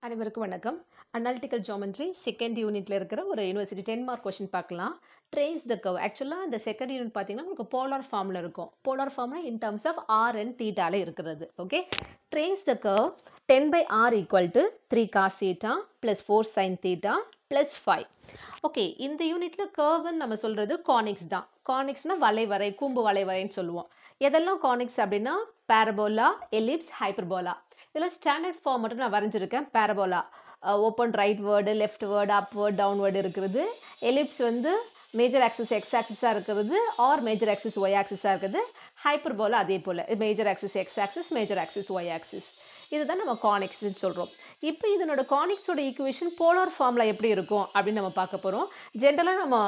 அனைவருக்கும் வணக்கம். Analytical geometry second யூனிட்ல இருக்கிற ஒரு யூனிவர்சிட்டி 10 மார்க் கொஸ்டின் பார்க்கலாம். Trace the curve. ஆக்சுவலாக இந்த செகண்ட் யூனிட் பார்த்தீங்கன்னா உங்களுக்கு போலார் ஃபார்மில் இருக்கும். போலார் ஃபார்ம்னா in terms of r and தீட்டால இருக்கிறது. Okay, trace the curve 10/r equal to 3 cos theta plus 4 sine theta plus 5. Okay, இந்த யூனிட்ல கர்வ்னு நம்ம சொல்றது கானிக்ஸ் தான். கானிக்ஸ்னா வளைவரை, கூம்பு வளைவரைன்னு சொல்லுவோம். எதெல்லாம் கானிக்ஸ் அப்படின்னா பேரபோலா, எலிப்ஸ், ஹைப்பர்போலா. இதில் ஸ்டாண்டர்ட் ஃபார்ம் மட்டும் நான் வரைஞ்சிருக்கேன். Parabola open rightward, leftward, upward, downward இருக்கிறது. எலிப்ஸ் வந்து மேஜர் ஆக்சிஸ் எக்ஸ் ஆக்சிஸாக இருக்கிறது ஆர் மேஜர் ஆக்சிஸ் ஒய் ஆக்சிஸாக இருக்குது. ஹைப்பர்போலா அதே போல் major axis x axis, major axis Y axis. இதுதான் நம்ம கானிக்ஸ்ன்னு சொல்கிறோம். இப்போ இதனோட கானிக்ஸோட ஈக்குவேஷன் போலார் ஃபார்மில் எப்படி இருக்கும் அப்படின்னு நம்ம பார்க்க போகிறோம். ஜென்ரலாக நம்ம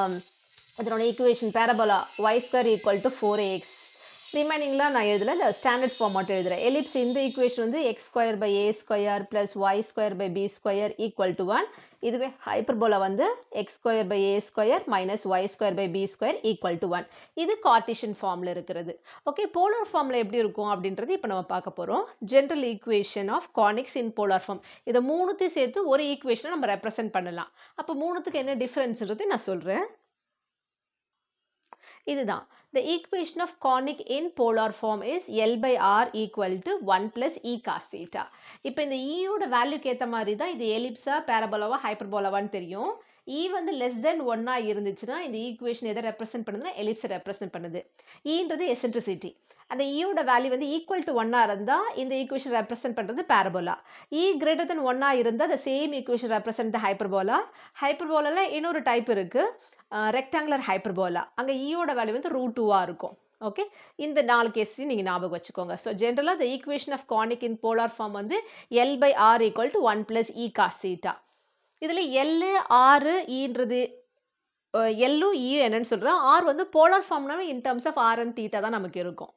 இதனோட ஈக்குவேஷன் பேரபோலா y² = 4ax. ரிமைனிங்லாம் நான் எழுதல, இந்த ஸ்டாண்டர்ட் ஃபார்ம் மட்டும் எழுதுறேன். எலிப்ஸ் இந்த ஈக்குவேஷன் வந்து x²/a² plus y²/b² equal to 1. இதுவே ஹைப்பர்போலா வந்து x²/a² minus y²/b² equal to 1. இது கார்ட்டீசியன் ஃபார்மில் இருக்கிறது. ஓகே, போலார் ஃபார்மில் எப்படி இருக்கும் அப்படின்றது இப்போ நம்ம பார்க்க போகிறோம். General equation of conics in polar form. இதை மூணுத்தையும் சேர்த்து ஒரு ஈக்குவேஷனை நம்ம ரெப்ரசென்ட் பண்ணலாம். அப்போ மூணுத்துக்கு என்ன டிஃப்ரென்ஸ்ன்றது நான் சொல்கிறேன். இதுதான் the equation of conic in polar form is L/r equal to 1 plus e cos theta. இப்போ இந்த e ஓட வேல்யூக்கு ஏற்ற மாதிரி தான் இது எலிப்ஸா, பேரபோலாவா, ஹைப்பர்போலாவான்னு தெரியும். e வந்து லெஸ் தென் 1 இருந்துச்சுன்னா இந்த ஈக்குவேஷன் எதை ரெப்ரசென்ட் பண்ணுதுன்னா எலிப்ஸை ரெப்ரசென்ட் பண்ணுது. ஈன்றது எசென்ட்ரிசிட்டி. அந்த ஈயோட வேல்யூ வந்து ஈக்குவல் டு 1 இருந்தால் இந்த ஈக்குவேஷன் ரெப்ரசென்ட் பண்ணுறது பேரபோலா. e greater than 1 இருந்தால் அந்த same equation represent the hyperbola. ஹைப்பர்போலால இன்னொரு டைப் இருக்கு, ரெக்டாங்குலர் ஹைப்பர்போலா. அங்கே ஈயோட வேல்யூ வந்து √2 இருக்கும். ஓகே, இந்த 4 கேஸையும் நீங்கள் ஞாபகம் வச்சுக்கோங்க. ஸோ ஜென்ரலாக the equation of conic in polar form வந்து L/r equal to 1 plus e cos theta. இதில் L, R, ஈன்றது எல்லும் ஈயும் என்னன்னு சொல்கிறேன். ஆர் வந்து போலார் ஃபார்ம்னாவே in terms of r and theta தான் நமக்கு இருக்கும்.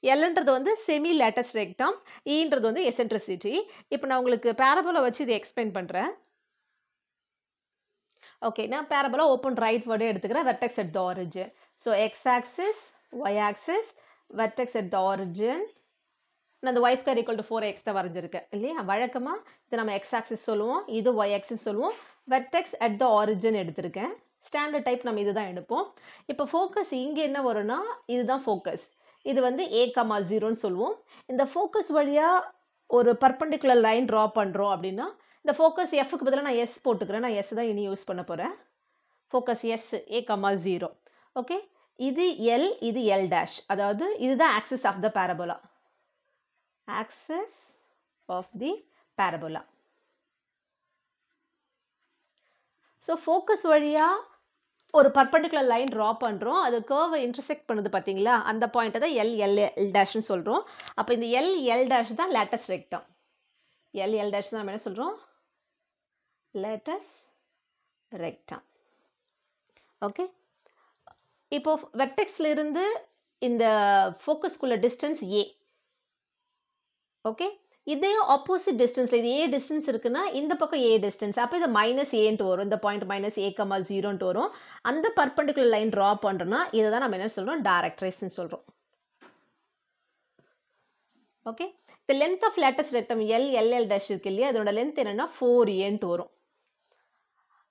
எல்ன்றது வந்து செமி லேட்டஸ்ட் ரெக்டம், ஈன்றது வந்து எசென்ட்ரிசிட்டி. இப்போ நான் உங்களுக்கு பேரபோலா வச்சு இதை எக்ஸ்பிளைன் பண்ணுறேன். ஓகே, நான் பேரபோலா ஓப்பன் ரைட் வேர்டே எடுத்துக்கிறேன். Vertex at the origin. So X axis, Y axis, vertex at the origin. நான் அந்த y² = 4x தான் வரைஞ்சிருக்கேன் இல்லையா. வழக்கமாக இதை நம்ம எக்ஸ் ஆக்சிஸ் சொல்லுவோம், இது ஒய் ஆக்சிஸ் சொல்லுவோம். வெர்டெக்ஸ் அட் த ஆரிஜின் எடுத்திருக்கேன். ஸ்டாண்டர்ட் டைப் நம்ம இதுதான் எடுப்போம். இப்போ ஃபோக்கஸ் இங்கே என்ன வரும்னா இதுதான் ஃபோக்கஸ். இது வந்து a,0ன்னு சொல்லுவோம். இந்த ஃபோக்கஸ் வழியாக ஒரு பர்பண்டிகுலர் லைன் ட்ரா பண்ணுறோம் அப்படின்னா இந்த ஃபோக்கஸ் எஃப்க்கு பதிலாக நான் எஸ் போட்டுக்கிறேன். நான் எஸ் தான் இனி யூஸ் பண்ண போகிறேன். Focus is a,0. ஓகே, இது எல், இது எல் டேஷ். அதாவது இதுதான் axis of the parabola. Axis of the parabola. So focus வழியாக ஒரு பர்பண்டிகுலர் லைன் ட்ரா பண்ணுறோம். அது கர்வை இன்டர்செக்ட் பண்ணுது பார்த்தீங்களா, அந்த பாயிண்ட்டை தான் எல் டேஷ்னு சொல்கிறோம். அப்போ இந்த எல் டேஷ் தான் லேட்டஸ்ட் ரெக்டம். எல் டேஷ் தான் நம்ம என்ன சொல்கிறோம், லேட்டஸ்ட் ரெக்டம். ஓகே, இப்போ வெர்டெக்ஸ்ல இருந்து இந்த ஃபோக்கஸ்குள்ள டிஸ்டன்ஸ் ஏ. ஓகே, இதே ஆப்போசிட் டிஸ்டன்ஸில் இது ஏ டிஸ்டன்ஸ் இருக்குன்னா இந்த பக்கம் ஏ டிஸ்டன்ஸ், அப்போ இது -a வரும். இந்த பாயிண்ட் -a,0 வரும். அந்த பர்பண்டிகுலர் லைன் ட்ரா பண்ணுறோன்னா இதை தான் நம்ம என்ன சொல்கிறோம், டைரக்ட்ரைஸ்ன்னு சொல்கிறோம். ஓகே, இந்த length of latus rectum L dash இருக்கு இல்லையா, அதோட லென்த் என்னென்னா 4a வரும்.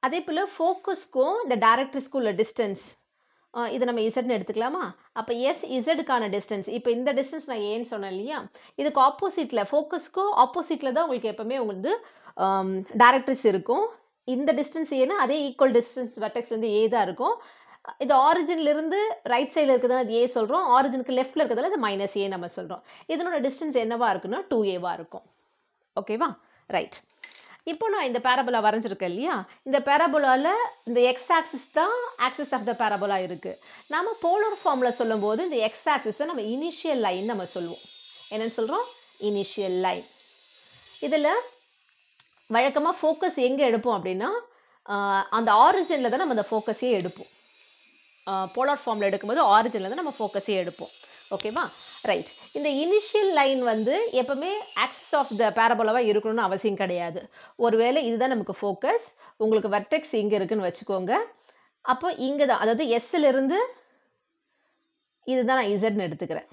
அதே போல் ஃபோக்கஸ்க்கும் இந்த டைரக்ட்ரிஸ்க்கும் உள்ள டிஸ்டன்ஸ் இதை நம்ம இசட்னு எடுத்துக்கலாமா. அப்போ இசட்டுக்கான டிஸ்டன்ஸ், இப்போ இந்த டிஸ்டன்ஸ் நான் ஏன்னு சொன்னேன் இல்லையா, இதுக்கு ஆப்போசிட்டில் ஃபோக்கஸ்க்கும் ஆப்போசிட்டில் தான் உங்களுக்கு எப்போவுமே உங்களுக்கு டைரக்ட்ரிஸ் இருக்கும். இந்த டிஸ்டன்ஸ் ஏன்னா அதே ஈக்குவல் டிஸ்டன்ஸ் வெர்டெக்ஸ் வந்து ஏ தான் இருக்கும். இது ஆரிஜின்லேருந்து ரைட் சைடில் இருக்கிறது அது ஏ சொல்கிறோம், ஆரிஜினுக்கு லெஃப்ட்டில் இருக்கிறதால இது -a நம்ம சொல்கிறோம். இதனோட டிஸ்டன்ஸ் என்னவா இருக்குன்னா 2a இருக்கும். ஓகேவா, ரைட். இப்போ நான் இந்த பேரபோலா வரைஞ்சிருக்கேன் இல்லையா, இந்த பேரபோலாவில் இந்த எக்ஸ் ஆக்சிஸ் தான் ஆக்சிஸ் ஆஃப் த பேரபோலா இருக்குது. நம்ம போலார் ஃபார்மில் சொல்லும்போது இந்த எக்ஸ் ஆக்சிஸை நம்ம இனிஷியல் லைன் நம்ம சொல்லுவோம். என்னென்னு சொல்கிறோம், இனிஷியல் லைன். இதில் வழக்கமாக ஃபோக்கஸ் எங்கே எடுப்போம் அப்படின்னா அந்த ஆரிஜினில் தான் நம்ம அந்த ஃபோக்கஸே எடுப்போம். போலார் ஃபார்மில் எடுக்கும்போது ஆரிஜினில் தான் நம்ம ஃபோக்கஸே எடுப்போம். ஓகேவா, ரைட். இந்த இனிஷியல் லைன் வந்து எப்பவுமே ஆக்சிஸ் ஆஃப் த பேரபோலாவாக இருக்கணும்னு அவசியம் கிடையாது. ஒருவேளை இதுதான் நமக்கு ஃபோக்கஸ், உங்களுக்கு வெர்டெக்ஸ் இங்கே இருக்குன்னு வச்சுக்கோங்க. அப்போ இங்கே தான், அதாவது எஸ்ஸிலிருந்து இதுதான் நான் இசட்னு எடுத்துக்கிறேன்.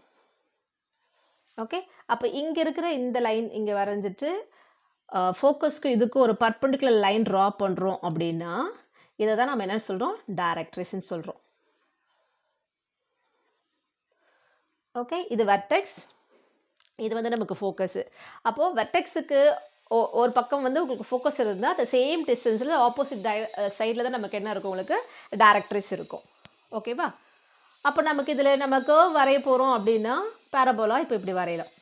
ஓகே, அப்போ இங்கே இருக்கிற இந்த லைன் இங்கே வரைஞ்சிட்டு ஃபோக்கஸ்க்கு இதுக்கு ஒரு பர்பெண்டிகுலர் லைன் ட்ரா பண்ணுறோம் அப்படின்னா இதை தான் நம்ம என்ன சொல்கிறோம், டைரக்ட்ரிஸ்ன்னு சொல்கிறோம். ஓகே, இது வெர்டெக்ஸ், இது வந்து நமக்கு ஃபோக்கஸு. அப்போது வெர்டெக்ஸுக்கு ஒரு பக்கம் வந்து உங்களுக்கு ஃபோக்கஸ் இருந்தால் அந்த சேம் டிஸ்டன்ஸில் ஆப்போசிட் சைடில் தான் நமக்கு என்ன இருக்கும், உங்களுக்கு டைரக்ட்ரிஸ் இருக்கும். ஓகேவா? அப்போ நமக்கு இதில் நம்ம கர்வ் வரைய போகிறோம் அப்படின்னா பேரபோலா இப்போ இப்படி வரையலாம்.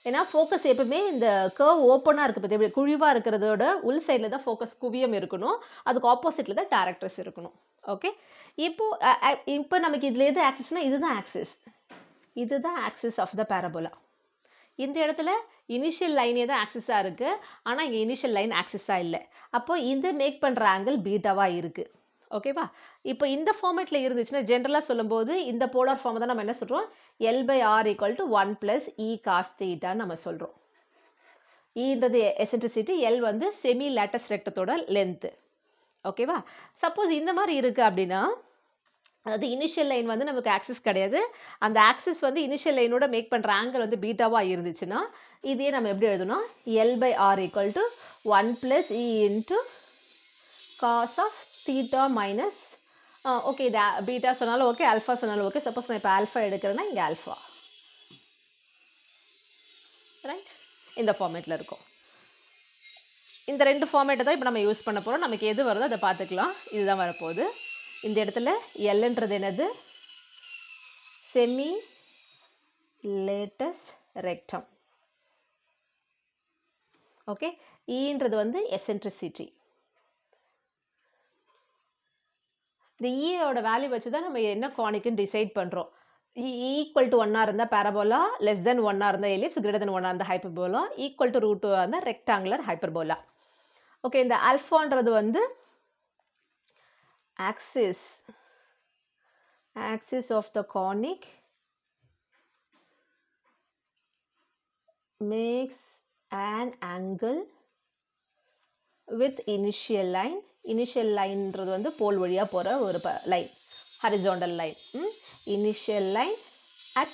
ஏன்னா ஃபோக்கஸ் எப்பவுமே இந்த கர்வ் ஓப்பனாக இருக்குது, பற்றி இப்படி குழிவாக இருக்கிறதோட உள் சைடில் தான் ஃபோக்கஸ் குவியம் இருக்கணும், அதுக்கு ஆப்போசிட்டில் தான் டைரக்ட்ரிஸ் இருக்கணும். ஓகே, இப்போ நமக்கு இதில் எது ஆக்சிஸ்னால் இதுதான் ஆக்சிஸ், இதுதான் ஆக்சிஸ் ஆஃப் த பேரபோலா. இந்த இடத்துல இனிஷியல் லைனே தான் ஆக்சிஸாக இருக்குது, ஆனால் இங்கே இனிஷியல் லைன் ஆக்சிஸாக இல்லை. அப்போ இந்த மேக் பண்ணுற ஆங்கிள் பீட்டாவாக இருக்குது. ஓகேவா? இப்போ இந்த ஃபார்மேட்டில் இருந்துச்சுன்னா ஜென்ரலாக சொல்லும்போது இந்த போலார் ஃபார்மை தான் நம்ம என்ன சொல்கிறோம், L/R = 1 + E cos θ நம்ம சொல்கிறோம். ஈன்றது எசென்ட்ரிசிட்டி, L வந்து செமி லேட்டஸ் ரெக்டத்தோட லென்த்து. ஓகேவா? சப்போஸ் இந்த மாதிரி இருக்குது அப்படின்னா, அதாவது இனிஷியல் லைன் வந்து நமக்கு ஆக்சிஸ் கிடையாது, அந்த ஆக்சிஸ் வந்து இனிஷியல் லைனோட மேக் பண்ணுற ஆங்கிள் வந்து பீட்டாவாக இருந்துச்சுன்னா இதையே நம்ம எப்படி எழுதணும், L/R = 1 + E × cos of θ minus okay, இது பீட்டா சொன்னாலும் ஓகே, ஆல்ஃபா சொன்னாலும் ஓகே. சப்போஸ் நான் இப்போ ஆல்ஃபா எடுக்கிறேன்னா இங்கே ஆல்ஃபா, ரைட், இந்த ஃபார்மேட்டில் இருக்கும். இந்த ரெண்டு ஃபார்மேட்டை தான் இப்போ நம்ம யூஸ் பண்ண போகிறோம். நமக்கு எது வருதோ அதை பார்த்துக்கலாம். இதுதான் வரப்போகுது. இந்த இடத்துல எல்ன்றது என்னது, செமி லேட்டஸ் ரெக்டம். ஓகே, ஈன்றது வந்து எசென்ட்ரிசிட்டி. இந்த ஈயோட வேல்யூ வச்சு தான் நம்ம என்ன கானிக்குன்னு டிசைட் பண்ணுறோம். ஈக்குவல் டு 1 இருந்தால் பேரபோலா, லெஸ் தென் 1 இருந்தால் எலிப்ஸ், கிரேட்டர் தென் 1 இருந்தால் ஹைப்பர்போலா, ஈக்குவல் டு √2 இருந்தால் ரெக்டாங்குலர் ஹைப்பர்போலா. ஓகே, இந்த ஆல்ஃபான்றது வந்து axis of the conic makes an angle with initial line. initial lineன்றது வந்து போல் வழியாக போகிற ஒரு line, horizontal line. initial line at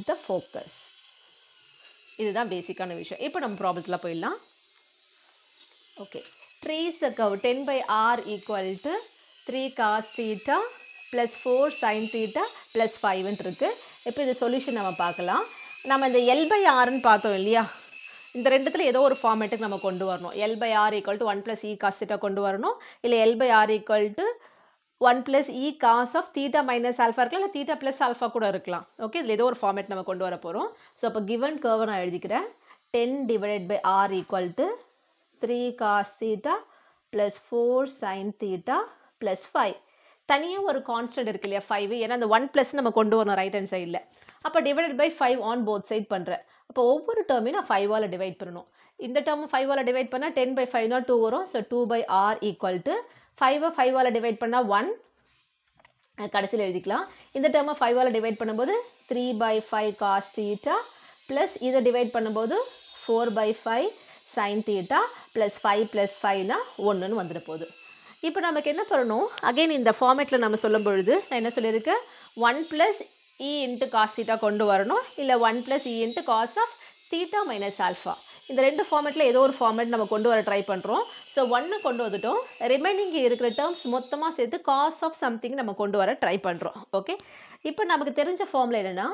the focus. இதுதான் பேசிக்கான விஷயம். இப்போ நம்ம ப்ராப்ளத்தில் போயிடலாம். Okay, trace the curve 10/R = 3 cos θ + 4 sin θ + 5 இருக்கு. இப்போ இது சொல்யூஷன் நம்ம பார்க்கலாம். நம்ம இந்த L/Rன்னு பார்த்தோம் இல்லையா, இந்த ரெண்டுத்தில் ஏதோ ஒரு ஃபார்மேட்டுக்கு நம்ம கொண்டு வரணும். L/R = 1 + E cos θ கொண்டு வரணும், இல்லை L/R = 1 + E cos of θ - alpha இருக்கலாம், இல்லை θ + ஆல்ஃபா கூட இருக்கலாம். ஓகே, இதில் ஏதோ ஒரு ஃபார்மேட் நம்ம கொண்டு வர போகிறோம். ஸோ அப்போ கிவன் கர்வை நான் எழுதிக்கிறேன். 10/R = 3 cos θ + 4 sin θ + 5. தனியாக ஒரு கான்ஸ்டன்ட் இருக்கு இல்லையா 5, ஏன்னா அந்த 1 + நம்ம கொண்டு வரணும் ரைட் ஹேண்ட் சைடில். அப்போ /5 ஆன் போத் சைட் பண்ணுறேன். அப்போ ஒவ்வொரு டேர்மையும் நான் 5ஆல் டிவைட் பண்ணணும். இந்த டேர்ம் 5ஆல் டிவைட் பண்ணால் 10/5 2 வரும். ஸோ 2/R = 5 5ஆல் டிவைட் பண்ணால் 1, கடைசியில் எழுதிக்கலாம். இந்த டேர்மை 5ஆல் டிவைட் பண்ணும்போது 3/5 cos θ ப்ளஸ் இதை டிவைட் பண்ணும்போது 4/5 sin θ + 5 + 5னா 1ன்னு வந்துட போகுது. இப்போ நமக்கு என்ன பண்ணணும், அகைன் இந்த ஃபார்மேட்டில் நம்ம சொல்லும் பொழுது நான் என்ன சொல்லியிருக்கேன், 1 + E × cos θ கொண்டு வரணும், இல்லை 1 + E × cos of θ - ஆல்ஃபா. இந்த ரெண்டு ஃபார்மேட்டில் ஏதோ ஒரு ஃபார்மேட் நம்ம கொண்டு வர ட்ரை பண்ணுறோம். ஸோ 1 கொண்டு வந்துட்டோம், ரிமைனிங் இருக்கிற டேர்ம்ஸ் மொத்தமாக சேர்த்து cos of something நம்ம கொண்டு வர ட்ரை பண்ணுறோம். ஓகே, இப்போ நமக்கு தெரிஞ்ச ஃபார்முலா என்னென்னா,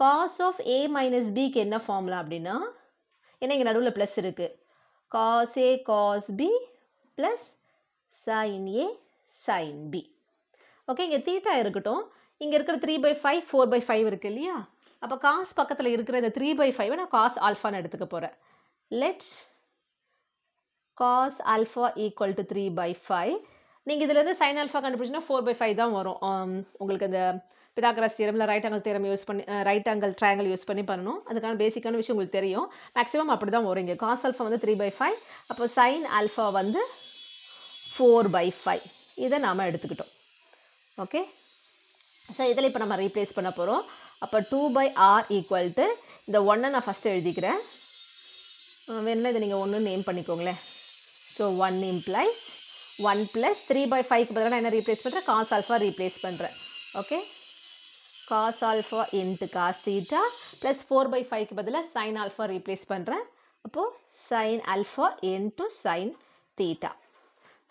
cos of A - Bக்கு என்ன ஃபார்முலா அப்படின்னா, ஏன்னா இங்கே நடுவில் ப்ளஸ் இருக்குது, cos A cos B + sin A sin B. Okay, இங்கே தீட்டா இருக்கட்டும், இங்கே இருக்கிற 3/5 4/5 இருக்குது இல்லையா, அப்போ காஸ் பக்கத்தில் இருக்கிற இந்த 3/5 நான் காஸ் ஆல்ஃபான்னு எடுத்துக்க போகிறேன். Let cos alpha = 3/5. நீங்கள் இதிலேருந்து சைன் ஆல்ஃபா கண்டுபிடிச்சின்னா 4/5 தான் வரும். உங்களுக்கு இந்த பிதாகரஸ் தியரமில் ரைட் ஆங்கிள் தியரம் யூஸ் பண்ணி ரைட் ஆங்கிள் ட்ரையாங்கிள் யூஸ் பண்ணி பண்ணணும். அதுக்கான பேசிக்கான விஷயம் உங்களுக்கு தெரியும். மேக்ஸிமம் அப்படி தான் வரும். இங்கே காஸ் ஆல்ஃபா வந்து 3/5, அப்போ சைன் ஆல்ஃபா வந்து 4/5. இதை நாம் எடுத்துக்கிட்டோம். ஓகே, ஸோ இதில் இப்போ நம்ம ரீப்ளேஸ் பண்ண போகிறோம். அப்போ 2/R = இந்த 1 நான் ஃபஸ்ட்டு எழுதிக்கிறேன், வேணும்னா இதை நீங்கள் 1 நேம் பண்ணிக்கோங்களேன். ஸோ 1 implies 1 + 3/5க்கு பதிலாக நான் என்ன ரீப்ளேஸ் பண்ணுறேன், காஸ் ஆல்ஃபா ரீப்ளேஸ் பண்ணுறேன். ஓகே, cos ஆல்ஃபா × cos θ + 4/5க்கு பதிலாக சைன் ஆல்ஃபா ரீப்ளேஸ் பண்ணுறேன். அப்போது sin alpha into sin theta.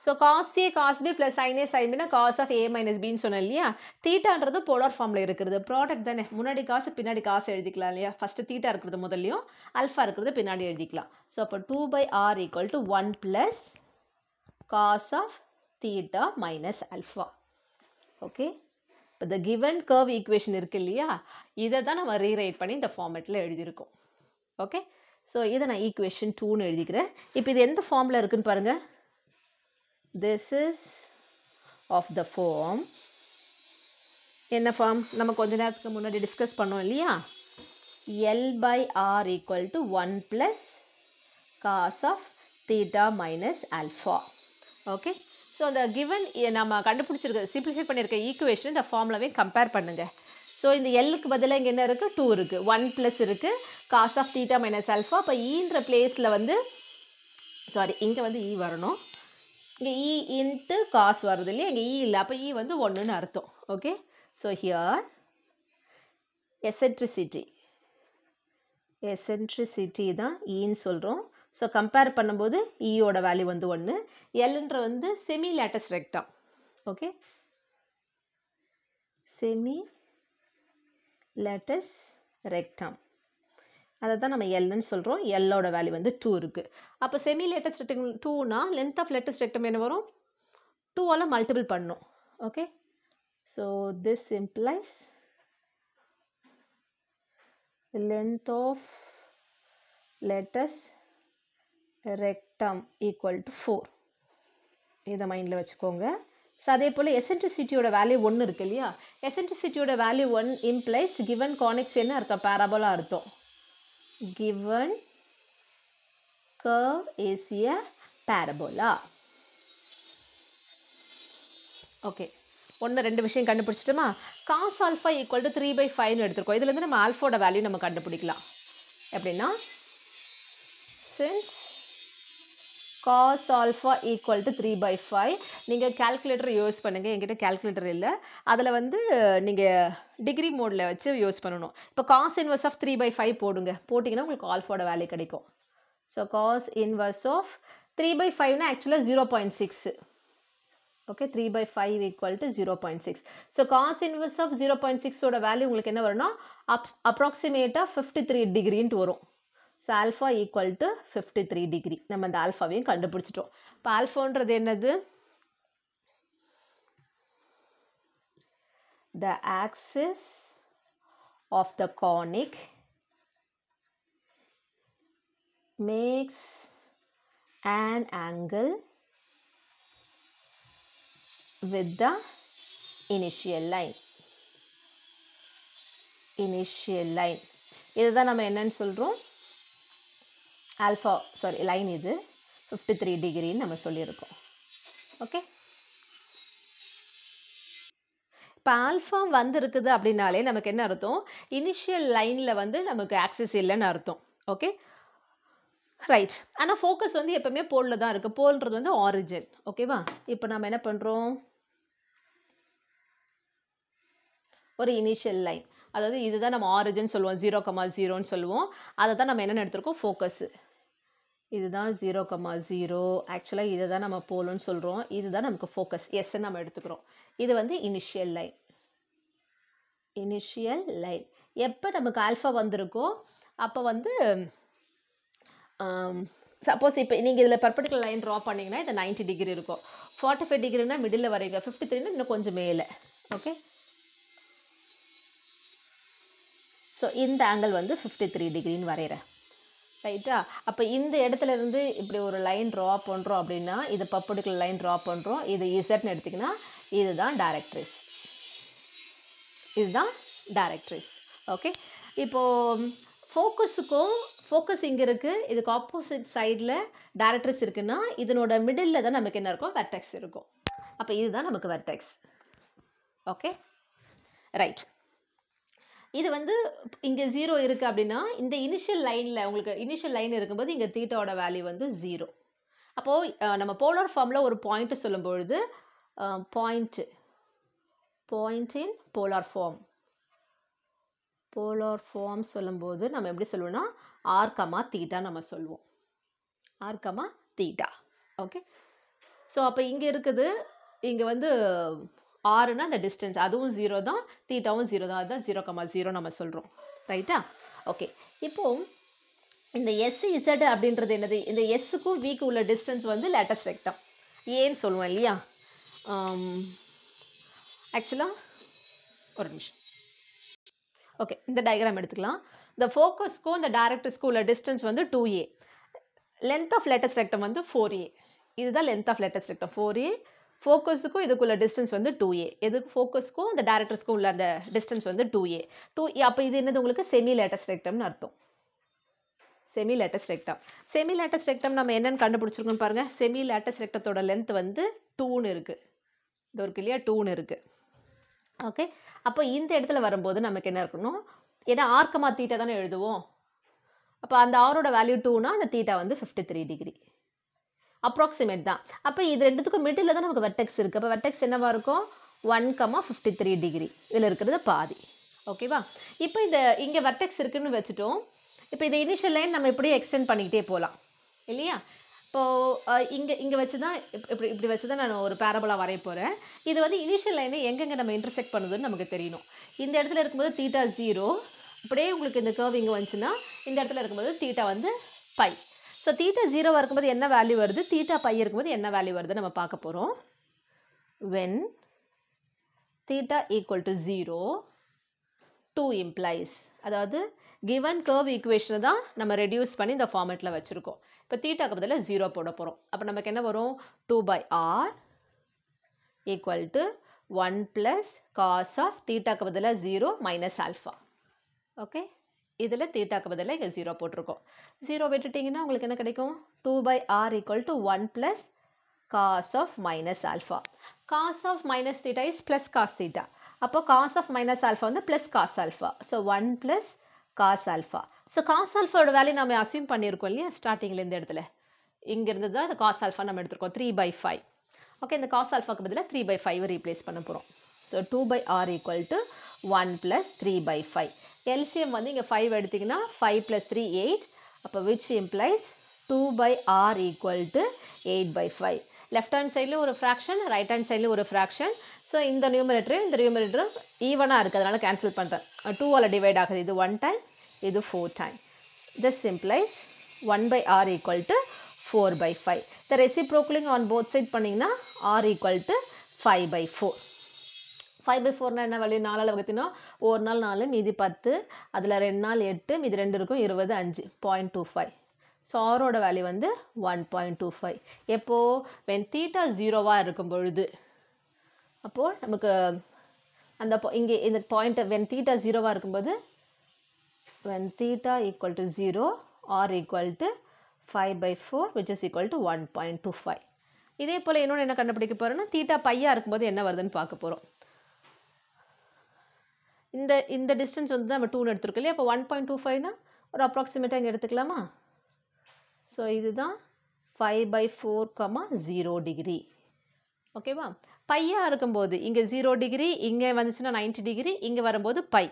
So cos A cos B plus sin A sin B னா cos of A minus Bன்னு சொன்னேன் இல்லையா. தீட்டான்றது போலார் ஃபார்மில் இருக்கிறது, ப்ராடக்ட் தானே, முன்னாடி காசு பின்னாடி காசு எழுதிக்கலாம் இல்லையா. ஃபஸ்ட்டு தீட்டா இருக்கிறது முதல்லையும் அல்ஃபா இருக்கிறது பின்னாடி எழுதிக்கலாம். ஸோ அப்போ 2/r equal to 1 plus cos of theta minus alpha. Okay, இப்போ the given curve equation இருக்கு இல்லையா, இதை தான் நம்ம ரீரைட் பண்ணி இந்த ஃபார்மேட்டில் எழுதியிருக்கோம். ஓகே, ஸோ இதை நான் ஈக்குவேஷன் 2ன்னு எழுதிக்கிறேன். இப்போ இது எந்த ஃபார்மில் இருக்குன்னு பாருங்கள். This is of the form, என்ன ஃபார்ம் நம்ம கொஞ்ச நேரத்துக்கு முன்னாடி டிஸ்கஸ் பண்ணோம் இல்லையா, L/R equal to 1 plus cos of theta minus alpha. Okay, so அந்த கிவன் நம்ம கண்டுபிடிச்சிருக்க சிம்பிளிஃபை பண்ணியிருக்க ஈக்குவேஷன் இந்த ஃபார்ம்லவே கம்பேர் பண்ணுங்கள். ஸோ இந்த எல்லுக்கு பதிலாக இங்கே என்ன இருக்குது, 2 இருக்குது, 1 ப்ளஸ் இருக்குது cos of theta minus alpha. இப்போ ஈன்ற பிளேஸில் வந்து இங்கே வந்து இ வரணும், இங்கே இ இன்ட்டு காஸ் வருது இல்லையா, இங்கே இ இல்லை, அப்போ இ வந்து 1ன்னு அர்த்தம். ஓகே, ஸோ ஹியர் எசென்ட்ரிசிட்டி தான் ஈன்னு சொல்கிறோம். ஸோ கம்பேர் பண்ணும்போது ஈயோட வேல்யூ வந்து 1, எல்ன்ற வந்து செமி லேட்டஸ் ரெக்டாம். ஓகே, செமி லேட்டஸ் ரெக்டாம், அதை தான் நம்ம எல்லுன்னு சொல்கிறோம். எல்லோட வேல்யூ வந்து 2 இருக்குது. அப்போ செமி லேட்டஸ்ட் ரெக்டம் 2னா லென்த் ஆஃப் லேட்டஸ்ட் ரெக்டம் என்ன வரும், 2ஆல் மல்டிபிள் பண்ணணும். Okay, so this implies length of lattice rectum equal to 4. இதை மைண்டில் வச்சுக்கோங்க. ஸோ அதே போல் எசென்ட்ரிசிட்டியோட வேல்யூ 1 இருக்கு இல்லையா, எசென்ட்ரிசிட்டியோட வேல்யூ 1 இம்ப்ளைஸ் கிவன் கானிக்ஸ் என்ன அர்த்தம், பேராபோலா அர்த்தம். given curve is a parabola. Okay, 2 விஷயம் கண்டுபிடிச்சிட்டோமா. cos alpha equal to 3/5 எடுத்துருக்கோம். இதுலேருந்து நம்ம ஆல்ஃபாவோட வேல்யூ நம்ம கண்டுபிடிக்கலாம். எப்படின்னா, since cos alpha equal to 3/5, நீங்கள் கால்குலேட்டர் யூஸ் பண்ணுங்கள். என்கிட்ட கால்குலேட்டர் இல்லை, அதில் வந்து நீங்கள் டிகிரி மோடில் வச்சு யூஸ் பண்ணணும். இப்போ cos inverse of 3/5 போடுங்க, போட்டிங்கன்னா உங்களுக்கு ஆல்ஃபாவோட வேல்யூ கிடைக்கும். ஸோ cos inverse of 3/5னா ஆக்சுவலாக 0.6. Okay, 3/5 equal to 0.6. So cos inverse of 0.6ஓட வேல்யூ உங்களுக்கு என்ன வரும்னா அப்ராக்சிமேட்டாக 53 டிகிரின்ட்டு வரும். So alpha equal to 53 degree. நம்ம இந்த ஆல்ஃபாவையும் கண்டுபிடிச்சிட்டோம். இப்போ ஆல்ஃபான்றது என்னது, the axis of the conic makes an angle with the initial line. இதுதான் நம்ம என்னன்னு சொல்கிறோம், ஆல்ஃபா லைன் இது 53 டிகிரின்னு நம்ம சொல்லியிருக்கோம். ஓகே, இப்போ ஆல்ஃபா வந்து இருக்குது அப்படின்னாலே நமக்கு என்ன அர்த்தம், இனிஷியல் லைனில் வந்து நமக்கு ஆக்சிஸ் இல்லைன்னு அர்த்தம். Okay, right. ஆனால் ஃபோக்கஸ் வந்து எப்பவுமே போலில் தான் இருக்குது. போல்ன்றது வந்து ஆரிஜின். ஓகேவா, இப்போ நம்ம என்ன பண்ணுறோம், ஒரு இனிஷியல் லைன், அதாவது இதுதான் நம்ம ஆரிஜின் சொல்லுவோம், 0,0ன்னு சொல்லுவோம். அதை தான் நம்ம என்னென்னு எடுத்துருக்கோம், ஃபோக்கஸு. இதுதான் 0,0, ஆக்சுவலாக இதை தான் நம்ம போலுன்னு சொல்கிறோம். இதுதான் நமக்கு ஃபோக்கஸ், எஸ்ன்னு நம்ம எடுத்துக்கிறோம். இது வந்து இனிஷியல் லைன். எப்போ நமக்கு ஆல்ஃபா வந்திருக்கோ அப்போ வந்து சப்போஸ் இப்போ நீங்கள் இதில் பர்பண்டிகுலர் லைன் ட்ரா பண்ணிங்கன்னா இது 90 டிகிரி இருக்கும். 45 டிகிரினா மிடில் வரைங்க, 53னா இன்னும் கொஞ்சம் மேலே. ஓகே, ஸோ இந்த ஆங்கிள் வந்து 53 டிகிரின்னு வரைகிறேன். ரைட்டா, அப்போ இந்த இடத்துல இருந்து இப்படி ஒரு லைன் ட்ரா பண்ணுறோம் அப்படின்னா, இது பர்பண்டிகுலர் லைன் ட்ரா பண்ணுறோம், இது இசட்னு எடுத்திங்கன்னா இதுதான் டைரக்ட்ரிஸ். ஓகே, இப்போது ஃபோக்கஸ் இங்கே இருக்குது, இதுக்கு ஆப்போசிட் சைடில் டைரக்ட்ரிஸ் இருக்குன்னா இதனோட மிடில் தான் நமக்கு என்ன இருக்கும், வெர்டெக்ஸ் இருக்கும். அப்போ இதுதான் நமக்கு வெர்டெக்ஸ். Okay, right. இது வந்து இங்கே 0 இருக்குது அப்படின்னா இந்த இனிஷியல் லைனில் உங்களுக்கு இனிஷியல் லைன் இருக்கும்போது இங்கே தீட்டாவோட வேல்யூ வந்து 0. அப்போது நம்ம போலார் ஃபார்மில் ஒரு பாயிண்ட்டு சொல்லும்பொழுது பாயிண்ட் இன் போலார் ஃபார்ம் சொல்லும்போது நம்ம எப்படி சொல்லுவோம்னா r, θ நம்ம சொல்லுவோம். R comma theta. Okay, so அப்போ இங்கே இருக்குது, இங்கே வந்து ஆறுனா அந்த டிஸ்டன்ஸ் அதுவும் 0 தான், தீட்டாவும் 0 தான், அதுதான் 0,0 நம்ம சொல்கிறோம். ரைட்டா? ஓகே, இப்போது இந்த SZ அப்படின்றது என்னது? இந்த எஸ்ஸுக்கும் விக்கு உள்ள டிஸ்டன்ஸ் வந்து லேட்டஸ்ட் ரெக்டம் ஏன்னு சொல்லுவோம் இல்லையா? ஆக்சுவலாக ஒரு நிமிஷம். ஓகே, இந்த டயக்ராம் எடுத்துக்கலாம். இந்த ஃபோக்கஸ்க்கும் இந்த டைரக்டர்ஸ்க்கும் உள்ள டிஸ்டன்ஸ் வந்து 2a. Length of latus rectum வந்து 4a. இதுதான் length of latus rectum 4a. ஃபோக்கஸுக்கும் இதுக்குள்ள டிஸ்டன்ஸ் வந்து 2a. எதுக்கு? ஃபோக்கஸ்க்கும் இந்த டைரக்டர்ஸ்க்கும் உள்ள அந்த டிஸ்டன்ஸ் வந்து 2a. அப்போ இது என்னது? உங்களுக்கு செமி லேட்டஸ்ட் ரெக்டம்னு அர்த்தம். Semi latus rectum. Semi latus rectum நம்ம என்னென்னு கண்டுபிடிச்சிருக்கோம் பாருங்கள். செமி லேட்டஸ்ட் ரெக்டத்தோட லென்த் வந்து 2ன்னு இருக்குது. இது இருக்கு இல்லையா? 2ன்னு இருக்குது. ஓகே, அப்போ இந்த இடத்துல வரும்போது நமக்கு என்ன இருக்கணும்? ஏன்னா ஆர் கமா தீட்டா தானே எழுதுவோம். அப்போ அந்த ஆரோட வேல்யூ 2னா அந்த தீட்டா வந்து 53 டிகிரி அப்ராக்சிமேட் தான். அப்போ இது ரெண்டுத்துக்கும் மிடில் தான் நமக்கு வெர்டெக்ஸ் இருக்குது. அப்போ வெர்டெக்ஸ் என்னவா இருக்கும்? 1,53 டிகிரி. இதில் இருக்கிறது பாதி. ஓகேவா? இப்போ இந்த இங்கே வெர்டெக்ஸ் இருக்குன்னு வச்சுட்டோம். இப்போ இந்த இனிஷியல் லைன் நம்ம இப்படியே எக்ஸ்டெண்ட் பண்ணிக்கிட்டே போகலாம் இல்லையா? இப்போது இங்கே வச்சு தான் இப்படி வச்சு தான் நான் ஒரு பேரபோலா வரைய போகிறேன். இது வந்து இனிஷியல் லைனை எங்கெங்கே நம்ம இன்டர்செக்ட் பண்ணுதுன்னு நமக்கு தெரியணும். இந்த இடத்துல இருக்கும்போது தீட்டா 0, அப்படியே உங்களுக்கு இந்த கர்வ் இங்கே வந்துச்சுன்னா இந்த இடத்துல இருக்கும்போது தீட்டா வந்து பை. ஸோ தீட்டா 0 இருக்கும்போது என்ன வேல்யூ வருது, தீட்டா பை இருக்கும்போது என்ன வேல்யூ வருது நம்ம பார்க்க போகிறோம். When theta equal to 0, 2 implies, அதாவது கிவன் கர்வ் ஈக்குவேஷனை தான் நம்ம ரெடியூஸ் பண்ணி இந்த ஃபார்மேட்டில் வச்சுருக்கோம். இப்போ தீட்டாக்கு பதிலாக 0 போட போகிறோம். அப்போ நமக்கு என்ன வரும்? 2/r equal to 1 + cos of தீட்டாக்கு பதிலாக 0 மைனஸ் ஆல்ஃபா. ஓகே, இதில் தீட்டாக்கு பதிலாக இங்கே 0 போட்டிருக்கோம். 0 விட்டுட்டிங்கன்னா உங்களுக்கு என்ன கிடைக்கும்? 2/r equal to 1 + cos of minus alpha. cos of minus theta is plus cos theta. அப்போ cos ஆஃப் மைனஸ் ஆல்ஃபா வந்து plus cos alpha. So 1 + cos alpha. So cos ஆல்ஃபாவோட வேல்யூ நம்ம அசியூம் பண்ணியிருக்கோம் இல்லையா? ஸ்டார்டிங்கில் இந்த இடத்துல இங்கேருந்து தான் இந்த cos ஆல்ஃபா நம்ம எடுத்துருக்கோம் 3/5. ஓகே, இந்த cos ஆல்ஃபாக்கு பதிலாக 3/5 ரீப்ளேஸ் பண்ண போகிறோம். So 2/r equal to 1 + 3/5. LCM வந்து இங்கே 5 எடுத்திங்கன்னா 5 + 3 8. அப்போ which implies 2/r equal to 8/5. Left hand சைட்லேயும் ஒரு ஃப்ராக்ஷன், ரைட் ஹேண்ட் சைட்லேயும் ஒரு ஃப்ராக்ஷன். ஸோ இந்த நியூமரேட்டரும் இந்த நியூமரேட்டரும் ஈவனாக இருக்குது, அதனால் கேன்சல் பண்ணுறேன். 2ஆல் டிவைட் ஆகுது. இது 1 டைம், இது 4 time. This implies 1/r equal to 4/5. இந்த ரெசிப்ரோக்கலிங் ஆன் போத் சைட் பண்ணிங்கன்னா r ஈக்குவல் டு 5/4. 5/4 என்ன வேல்யூ? 4ஆல் வகுத்தினா ஒரு நாள் 4, மீதி 10, அதில் 2 நாள் 8, மீதி 2 இருக்கும் 20, 5, 0.25. ஸோ ஆரோட வேல்யூ வந்து 1.25. எப்போது? வென் தீட்டா 0வாக இருக்கும் பொழுது. அப்போது நமக்கு அந்த இங்கே இந்த பாயிண்ட் வென் தீட்டா 0வாக இருக்கும்போது when theta equal to 0, r equal to 5/4 which is equal to 1.25. இதே போல் இன்னொன்று என்ன கண்டுபிடிக்க போகிறோன்னா தீட்டா பையாக இருக்கும்போது என்ன வருதுன்னு பார்க்க போகிறோம். இந்த டிஸ்டன்ஸ் வந்து நம்ம 2ன்னு எடுத்துருக்கோம் இல்லையா? அப்போ 1.25னா ஒரு அப்ராக்சிமேட்டாக இங்கே எடுத்துக்கலாமா? ஸோ இதுதான் 5/4, 0 டிகிரி. ஓகேவா? பையாக இருக்கும்போது இங்கே 0 டிகிரி, இங்கே வந்துச்சுன்னா 90 டிகிரி, இங்கே வரும்போது pi.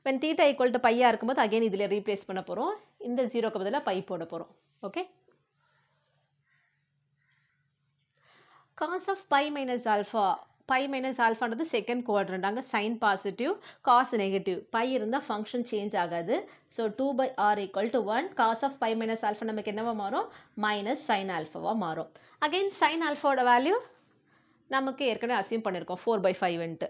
When theta equal to பையாக இருக்கும்போது அகைன் இதில் ரீப்ளேஸ் பண்ண போகிறோம். இந்த 0க்கு பதிலாக பை போட போகிறோம். Okay, cos of pi minus alpha. Pi minus ஆல்ஃபான்றது செகண்ட் குவாட்ரண்ட். அங்கே sine positive, cos negative. Pi இருந்தால் ஃபங்க்ஷன் சேஞ்ச் ஆகாது. So 2/r equal to 1. Cos of pi minus alpha நமக்கு என்னவா மாறும்? மைனஸ் சைன் ஆல்ஃபாவாக மாறும். அகெயின் சைன் ஆல்ஃபாவோட வேல்யூ நமக்கு ஏற்கனவே அசியூம் பண்ணியிருக்கோம் 4/5ன்ட்டு.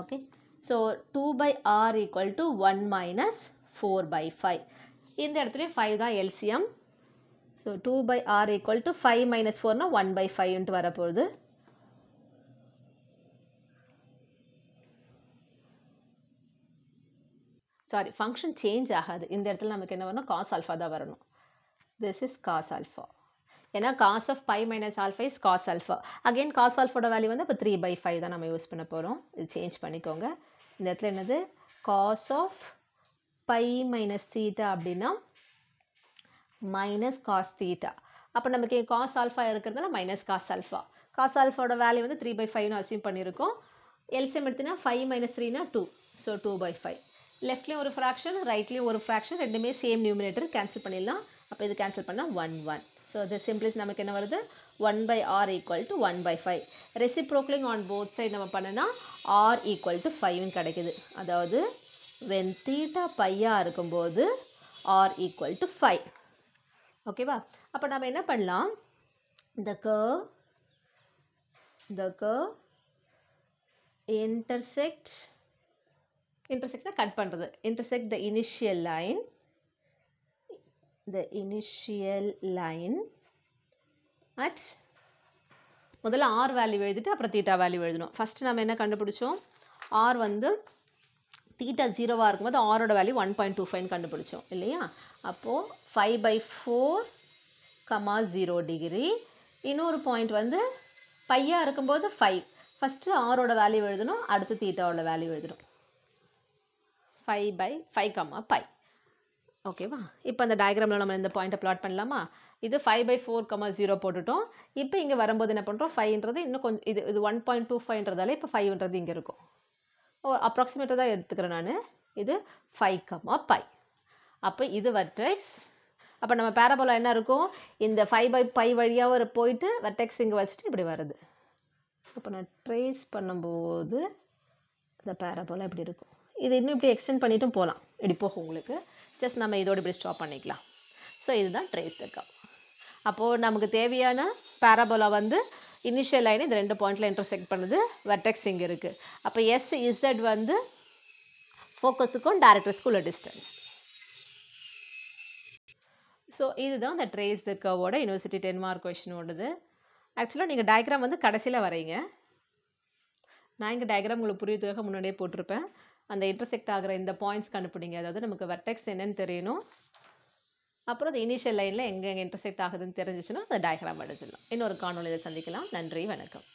Okay, so 2/r equal to 1 minus 4/5. இந்த இடத்துலையும் 5 தான் LCM. So 2/r equal to 5 minus 4னா 1/5ன்ட்டு வரப்போகுது. சாரி, ஃபங்க்ஷன் சேஞ்ச் ஆகாது. இந்த இடத்துல நமக்கு என்ன வரணும்? காஸ் ஆல்ஃபா தான் வரணும். This is cos alpha. ஏன்னா cos of pi minus alpha is cos alpha. Again cos ஆல்ஃபோட வேல்யூ வந்து இப்போ 3/5 தான் நம்ம யூஸ் பண்ண போகிறோம். இது சேஞ்ச் பண்ணிக்கோங்க. இந்த இடத்துல என்னது? Cos of pi minus theta அப்படின்னா மைனஸ் காஸ் தீட்டா. அப்போ நமக்கு காஸ் ஆல்ஃபா இருக்கிறதுனால மைனஸ் காஸ் ஆல்ஃபா. காஸ் ஆல்ஃபாவோட வேல்யூ வந்து 3/5ன்னு அசியூம் பண்ணியிருக்கோம். எல்சிஎம் எடுத்தினா 5 மைனஸ் 3னா 2. ஸோ 2/5. லெஃப்ட்லேயும் ஒரு ஃப்ராக்ஷன், ரைட்லேயும் ஒரு ஃப்ராக்ஷன், ரெண்டுமே சேம் நியூமினேட்டர். கேன்சல் பண்ணிடலாம். அப்போ இது கேன்சல் பண்ணால் 1 1. ஸோ the simplest நமக்கு என்ன வருது 1/r equal to 1/5. reciprocaling on both side நம்ம பண்ணனா r equal to 5 கிடைக்குது. அதாவது when theta பையா இருக்கும்போது r equal to 5. ஓகேவா? அப்போ நம்ம என்ன பண்ணலாம், the curve intersect cut பண்ணுறது, intersect the initial line at முதல்ல r வேல்யூ எழுதிட்டு அப்புறம் தீட்டா வேல்யூ எழுதணும். ஃபஸ்ட்டு நம்ம என்ன கண்டுபிடிச்சோம், r வந்து தீட்டா 0வாக இருக்கும்போது ஆரோட வேல்யூ 1.25 கண்டுபிடிச்சோம் இல்லையா? அப்போது 5/4, 0 டிகிரி. இன்னொரு பாயிண்ட் வந்து பையாக இருக்கும்போது 5. ஃபஸ்ட்டு ஆரோட வேல்யூ எழுதணும், அடுத்து தீட்டாவோட வேல்யூ எழுதணும். 5/5, ஓகேவா? இப்போ அந்த டயக்ராமில் நம்ம இந்த பாயிண்ட்டை ப்ளாட் பண்ணலாமா? இது 5/4, 0 போட்டுட்டோம். இப்போ இங்கே வரும்போது என்ன பண்ணுறோம், 5ன்றது இன்னும் கொஞ்சம் இது 1.25ன்றதால இப்போ 5ன்றது இங்கே இருக்கும். அப்ராக்சிமேட்டாக தான் எடுத்துக்கிறேன் நான். இது 5, அப்போ இது வெர்டெக்ஸ். அப்போ நம்ம பேரபோலா என்ன இருக்கும், இந்த 5/π வழியாக போயிட்டு வெர்டெக்ஸ் இங்கே வச்சுட்டு இப்படி வருது. ஸோ இப்போ நான் ட்ரேஸ் பண்ணும்போது இந்த பேரபோலா இப்படி இருக்கும். இது இன்னும் இப்படி எக்ஸ்டெண்ட் பண்ணிட்டும் போகலாம், இப்படி போகும் உங்களுக்கு. ஜஸ்ட் நம்ம இதோடு இப்படி ஸ்டாப் பண்ணிக்கலாம். ஸோ இதுதான் ட்ரேஸ் த கர்வ். அப்போது நமக்கு தேவையான பேரபோலா வந்து இனிஷியல் லைன் இந்த 2 பாயிண்டில் இன்டர்செக்ட் பண்ணுது, வெர்டெக்ஸ் இங்கே இருக்குது. அப்போ SZ வந்து ஃபோக்கஸுக்கும் டைரக்டர்ஸ்க்கும் உள்ள டிஸ்டன்ஸ். ஸோ இதுதான் இந்த ட்ரேஸ் த கர்வோட யூனிவர்சிட்டி 10 மார்க் கொஷின் ஓடுது. ஆக்சுவலாக நீங்கள் டயக்ராம் வந்து கடைசியில் வரைங்க. நான் இங்கே டயக்ராம் உங்களுக்கு புரியறதுக்காக முன்னாடியே போட்டிருப்பேன். அந்த இன்டர்செக்ட் ஆகிற இந்த பாயிண்ட்ஸ் கண்டுபிடிங்க. அதாவது நமக்கு வெர்டெக்ஸ் என்னன்னு தெரியணும், அப்புறம் அந்த இனிஷியல் லைனில் எங்கே இன்டர்செக்ட் ஆகுதுன்னு தெரிஞ்சிச்சுன்னா அந்த டயக்ராம் வரைஞ்சிடலாம். இன்னொரு காணொலியில் சந்திக்கலாம். நன்றி, வணக்கம்.